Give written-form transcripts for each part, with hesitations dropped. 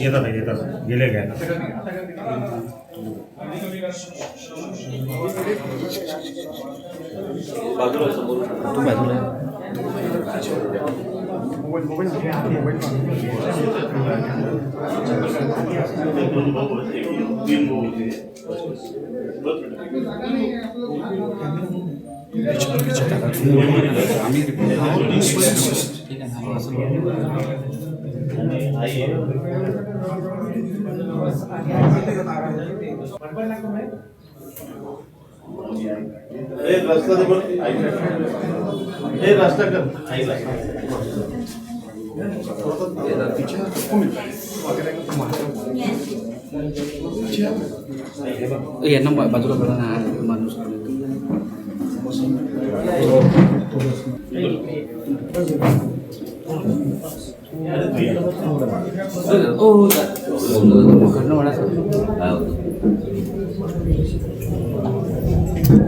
येतात गेले काय बाजूला समोर तू बाजूला रास्ता कर यांना बाजूला करा ना माणूस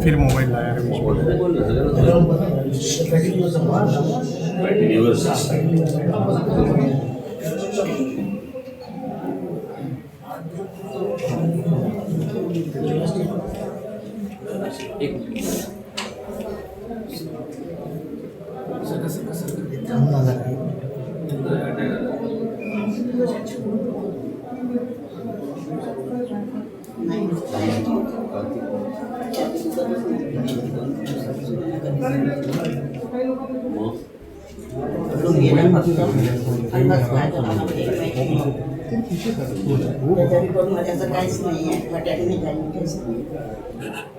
फिर मोबाइल लाया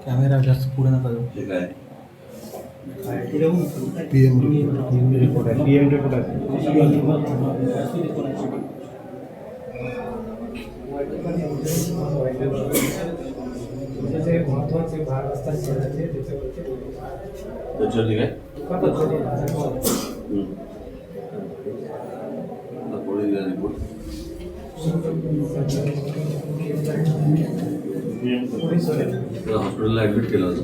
कॅमेरा जास्त पुढे नका पीएम रिपोर्ट आहे महत्वाचे भाग असतात शहराचे त्याच्यावरती काय हॉस्पिटलला ऍडमिट केलं होतं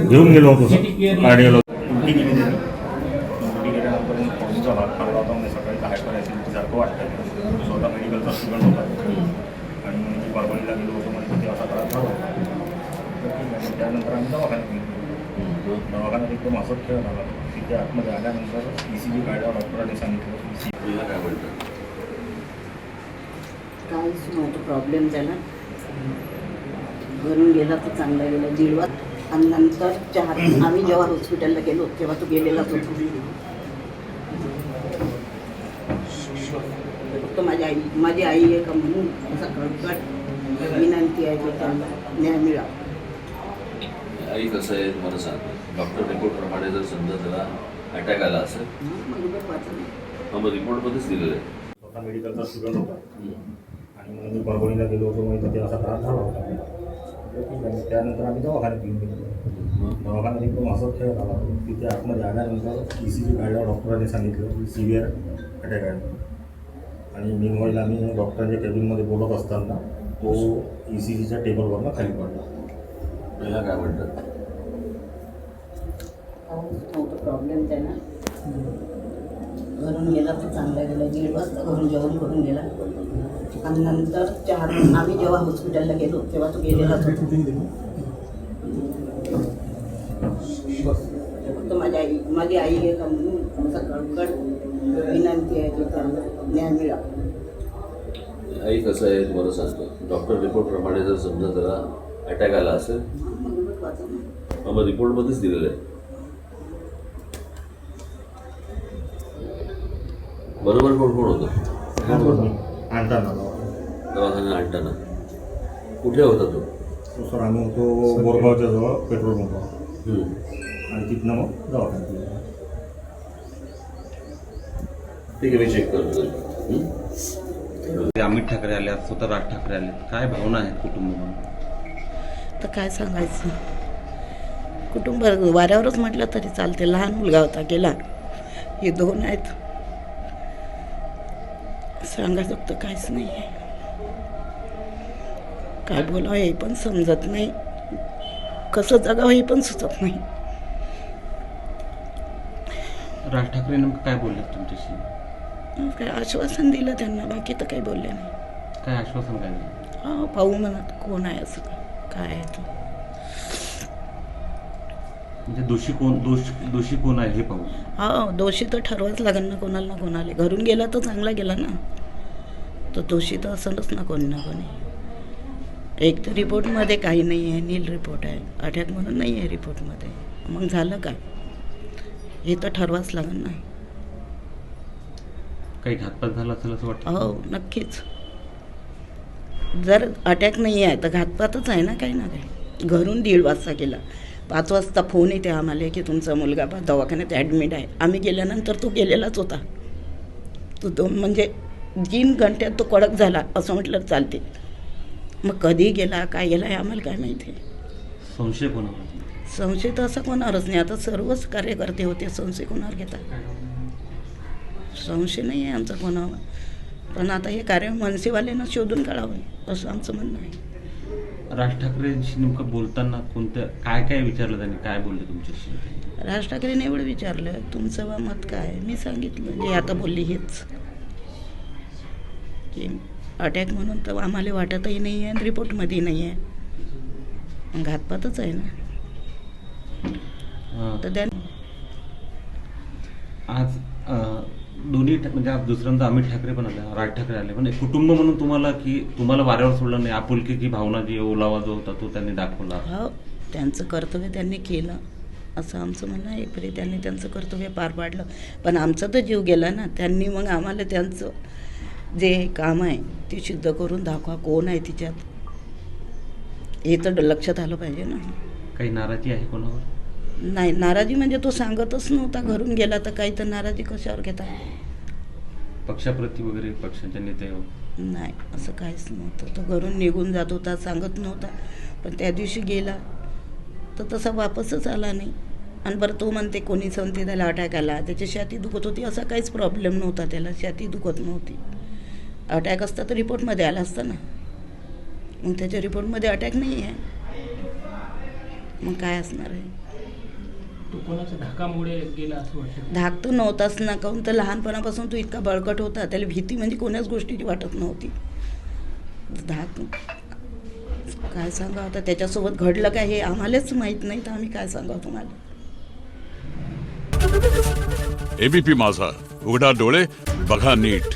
घेऊन गेलो होतो सकाळी काय करायचं सारखं वाटतं स्वतः मेडिकलचा स्टुडंट होता आणि मी परभणीला गेलो होतो म्हणजे तिथे असा त्रास झाला त्यानंतर आम्ही दवाखान्यात गेलो दवाखान्यात एकदम असंच खेळ झाला तिथे आतमध्ये आल्यानंतर ECG काढला डॉक्टरांनी सांगितलं ECG काय बोलतं काय माझा प्रॉब्लेम झाला घरून गेला तर चांगला गेला 1:30 वाजता आणि नंतर 4 आम्ही जेव्हा हॉस्पिटलला गेलो तेव्हा तो गेलेलाच होता फक्त माझी आई आहे का म्हणून असा कळकट विनंती आहे की त्यांना न्याय मिळावा आई कसं आहे तुम्हाला सांग डॉक्टर रिपोर्ट प्रमाणे जर समजा त्याला अटॅक आला असेल मग रिपोर्टमध्येच दिलेलं आहे स्वतः मेडिकलचा स्टुडंट होता आणि मग मी परभणीला गेलो होतो म्हणजे तिथे असा त्रास झाला होता त्यानंतर आम्ही दवाखान्यात घेऊन गेलो दवाखान्यात एकदम असंच खेळ झाला तिथे आतमध्ये आल्यानंतर ECG काढल्यावर डॉक्टरांनी सांगितलं की सिव्हिअर अटॅक आहे आणि मीनवाईल आम्ही डॉक्टरांच्या कॅबिनमध्ये बोलत असताना तो ECGच्या टेबलवरनं खाली पडला पहिला काय म्हणतात प्रॉब्लेम त्यांना घरून गेला तर चांगला गेला 1:30 वाजता घरून जेवण करून गेला आणि नंतर 4 आम्ही जेव्हा हॉस्पिटलला गेलो तेव्हा तो गेलेलाच होता फक्त माझी आई आहे का म्हणून असा कळकट विनंती आहे की त्यांना न्याय मिळावा आई कसं आहे तुम्हाला सांगतो डॉक्टर रिपोर्ट प्रमाणे जर समजा त्याला अटॅक आला असेल मग रिपोर्टमध्येच दिलेलं आहे बरोबर कोण कोण होतं आणताना दवाखान्यात आणताना कुठे होता तो सर आम्ही होतो बोरगावच्या जवळ पेट्रोल पंपावर आणि तिथनं मग दवाखान्यात ठीक आहे, मी चेक करतो. हं? अमित ठाकरे आले, आज स्वतः राज ठाकरे आले, काय भावना आहेत कुटुंब म्हणून? तर काय सांगायचं, कुटुंब वाऱ्यावरच म्हटलं तरी चालते. लहान मुलगा होता गेला, हे 2 आहेत. सांगायचं तर काहीच नाही आहे. काय बोलावं हे पण समजत नाही, कसं जगावं हे पण सुचत नाही. राज ठाकरे नेमकं काय बोलले तुमच्याशी? काय आश्वासन दिलं त्यांना, बाकी तर काही बोलले नाही. काय आश्वासन काय दिलं? हा पाहू म्हणत कोण आहे असं काय आहे तो. म्हणजे दोषी कोण आहे हे पाहू. हा दोषी तर ठरवाच लागेल ना कोणाला ना कोणाला. घरून गेला तर चांगला गेला ना, तर दोषी तर असलच ना कोणी ना कोणी. एक तर रिपोर्टमध्ये काही नाही आहे, नील रिपोर्ट आहे, अटॅक म्हणून नाही आहे रिपोर्टमध्ये. मग झालं काय हे तर ठरवाच लागेल ना. काही घातपात झाला असेल असं वाटतं? हो नक्कीच. जर अटॅक नाही आहे तर घातपातच आहे ना काही ना काही. घरून 1:30 वाजता गेला, 5 वाजता फोन येते आम्हाला की तुमचा मुलगा दवाखान्यात ॲडमिट आहे. आम्ही गेल्यानंतर तो गेलेलाच होता. तो म्हणजे 3 घंट्यात तो कडक झाला असं म्हटलं चालते. मग कधी गेला काय गेला हे आम्हाला काय माहिती आहे. संशय कोणावर? संशय तर असं कोणावरच नाही. आता सर्वच कार्यकर्ते होते, संशय कोणावर घेतात? संशय नाही आहे आमचा कोणावर. पण आता हे कार्य मनसेवाल्यांना शोधून काढावं असं आमचं म्हणणं आहे. राज ठाकरेंशी नेमकं बोलताना कोणत्या काय काय विचारलं त्यांनी, काय बोलले तुमच्याशी? राज ठाकरेंनी एवढं विचारलं तुमचं मत काय. मी सांगितलं जे आता बोलली हेच की अटॅक म्हणून तर आम्हाला वाटतही नाही आहे आणि रिपोर्टमध्ये नाही आहे. मग घातपातच आहे ना. तर त्या आज दोन्ही म्हणजे आज दुसऱ्यांदा अमित ठाकरे पण आले, राज ठाकरे आले, पण एक कुटुंब म्हणून तुम्हाला की तुम्हाला वाऱ्यावर सोडलं नाही, आपुलकीची भावना जी ओलावा जो होता तो त्यांनी दाखवला. हो त्यांचं कर्तव्य त्यांनी केलं असं आमचं म्हणणं आहे. तरी त्यांनी त्यांचं कर्तव्य पार पाडलं, पण आमचा तर जीव गेला ना. त्यांनी मग आम्हाला त्यांचं जे काम आहे ते सिद्ध करून दाखवा, कोण आहे तिच्यात हे तर लक्षात आलं पाहिजे ना. काही नाराजी आहे कोणावर? नाही नाराजी म्हणजे तो सांगतच नव्हता, घरून गेला तर काही तर नाराजी कशावर घेता. पक्षाप्रती वगैरे पक्षाच्या नेत्यावर? नाही असं काहीच नव्हतं. तो घरून निघून जात होता, सांगत नव्हता. पण त्या दिवशी गेला तर तसा वापसच आला नाही. आणि बरं तो म्हणते कोणी सांगते त्याला अटॅक आला, त्याची छाती दुखत होती, असा काहीच प्रॉब्लेम नव्हता. त्याला छाती दुखत नव्हती. अटॅक असता तर रिपोर्टमध्ये आला असता ना. मग त्याच्या रिपोर्टमध्ये अटॅक नाही आहे, मग काय असणार आहे. तो कोणाच्या धाकामुळे गेला असं वाटतं? धाक तर नव्हताच ना, काहून तर लहानपणापासून तो इतका बळकट होता, त्याला भीती म्हणजे कोणाच गोष्टीची वाटत नव्हती. धाक काय सांगा आता त्याच्यासोबत घडलं काय हे आम्हालाच माहीत नाही, तर आम्ही काय सांगावं तुम्हाला. एबीपी माझा, उघडा डोळे बघा नीट.